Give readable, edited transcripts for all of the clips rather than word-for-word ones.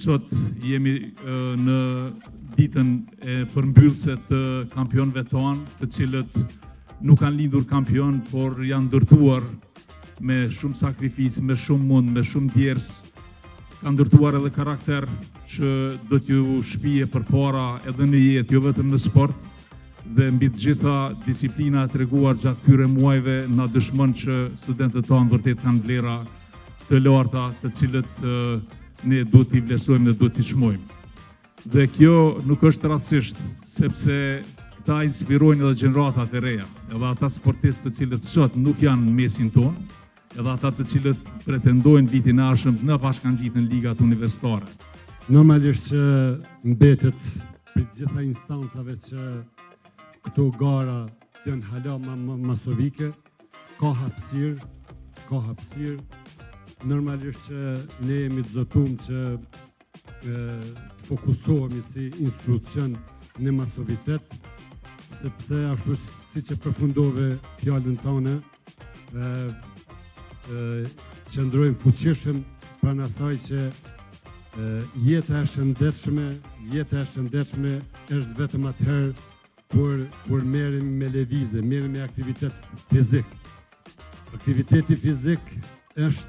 Sot jemi në ditën e përmbyllëse të kampionëve tonë, të cilët nuk kanë lindur kampion, por janë ndërtuar me shumë sakrificë, me shumë mund, me shumë djers, kanë ndërtuar edhe karakter që do t'ju shpije përpara edhe në jetë, jo vetëm në sport, dhe mbi të gjitha disiplina e treguar gjatë këtyre muajve na dëshmon që studentët tonë vërtet kanë vlera të larta, të cilët ne duhet t'i vlerësojmë dhe duhet t'i çmojmë. Dhe kjo nuk është rastësisht, sepse këta inspirojnë edhe gjeneratat e reja, edhe ata sportistë të cilët sot nuk janë në mesin tonë, edhe ata të cilët pretendojnë vitin e ardhshëm në bashkangjitën ligat universitare. Normalisht që mbetet për gjitha instancave që këto gara janë hala masovike, ka hapësirë. Normalisht që ne jemi të zotum që të fokusohemi si institucion në masovitet, sepse ashtu si që përfundove fjallën tonë, qëndrojmë fuqishëm pranë asaj që jeta e shëndetshme është vetëm atëherë kur merrem me lëvizje, merrem me aktivitet fizik. Aktiviteti fizik është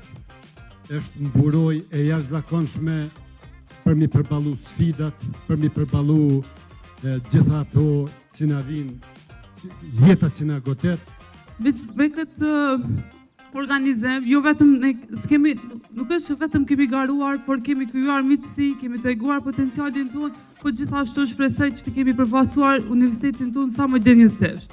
mburoj e jashtëzakonshme për mi përballu sfidat, për mi përballu gjitha ato që na vinë, jetat që na godet. Me këtë organizim, jo vetëm nuk është që vetëm kemi garuar, por kemi krijuar miqësi, kemi treguar potencialin tonë, po gjithashtu shpresoj që të kemi përfaqësuar universitetin tonë sa më denjësisht.